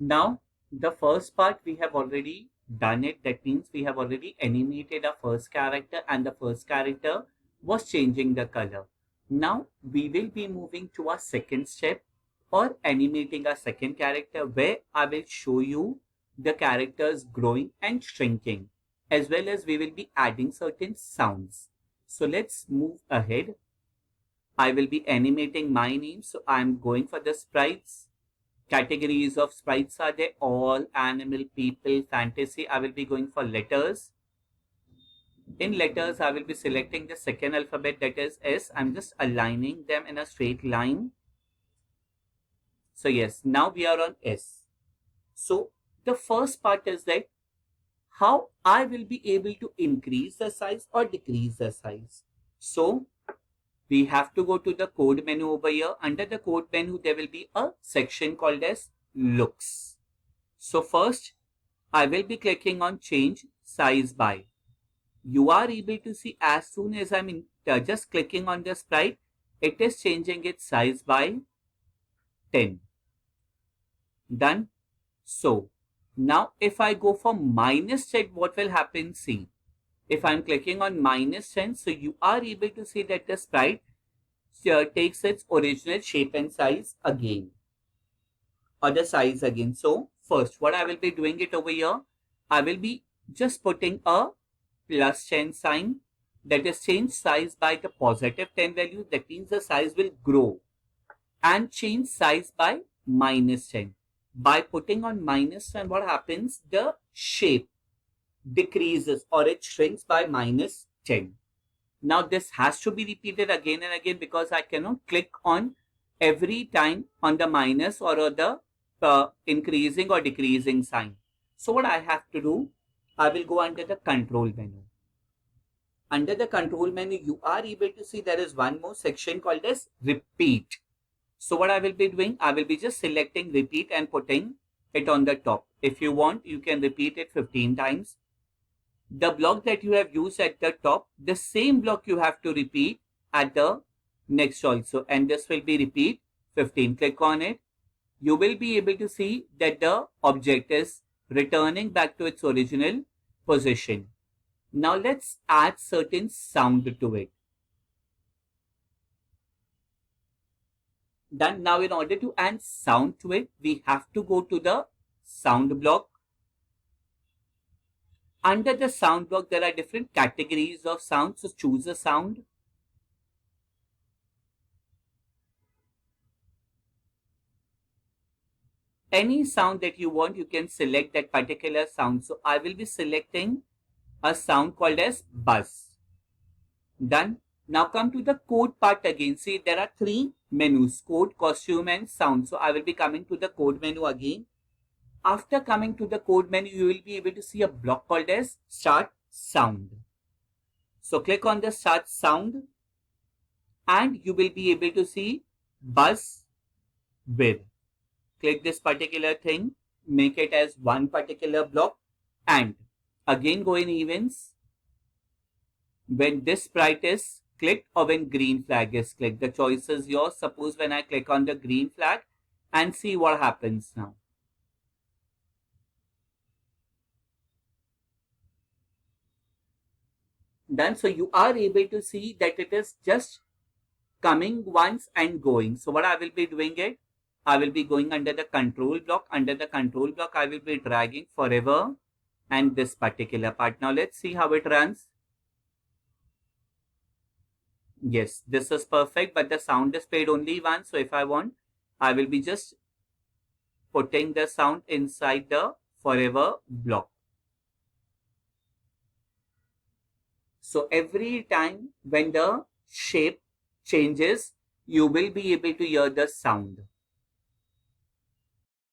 Now, the first part we have already done it. That means we have already animated our first character and the first character was changing the color. Now, we will be moving to our second step or animating our second character where I will show you the characters growing and shrinking as well as we will be adding certain sounds. So let's move ahead. I will be animating my name. So I'm going for the sprites. Categories of sprites are there: all, animal, people, fantasy. I will be going for letters. In letters, I will be selecting the second alphabet, that is S. I'm just aligning them in a straight line. So yes, now we are on S. So the first part is that how I will be able to increase the size or decrease the size. So we have to go to the code menu over here. Under the code menu, there will be a section called as looks. So first, I will be clicking on change size by. You are able to see as soon as I'm just clicking on the sprite, it is changing its size by 10. Done. So now if I go for -10, what will happen? See, if I'm clicking on -10, so you are able to see that the sprite takes its original shape and size again, or the size again. So first, what I will be doing it over here, I will be just putting a +10 sign, that is change size by the +10 value. That means the size will grow, and change size by -10. By putting on -10, what happens? The shape decreases or it shrinks by -10. Now this has to be repeated again and again because I cannot click on every time on the minus or the increasing or decreasing sign. So what I have to do, I will go under the control menu. Under the control menu, you are able to see there is one more section called as repeat. So what I will be doing, I will be just selecting repeat and putting it on the top. If you want, you can repeat it 15 times. The block that you have used at the top, the same block you have to repeat at the next also. And this will be repeat 15. Click on it. You will be able to see that the object is returning back to its original position. Now let's add certain sound to it. Done. Now in order to add sound to it, we have to go to the sound block. Under the sound block, there are different categories of sounds. So choose a sound. Any sound that you want, you can select that particular sound. So I will be selecting a sound called as buzz. Done. Now come to the code part again. See, there are three menus: code, costume, and sound. So I will be coming to the code menu again. After coming to the code menu, you will be able to see a block called as start sound. So click on the start sound and you will be able to see buzz with. Click this particular thing, make it as one particular block, and again go in events. When this sprite is clicked or when green flag is clicked, the choice is yours. Suppose when I click on the green flag and see what happens now. Done. So you are able to see that it is just coming once and going. So what I will be doing it, I will be going under the control block. Under the control block, I will be dragging forever and this particular part. Now let's see how it runs. Yes, this is perfect, but the sound is played only once. So if I want, I will be just putting the sound inside the forever block. So every time when the shape changes, you will be able to hear the sound.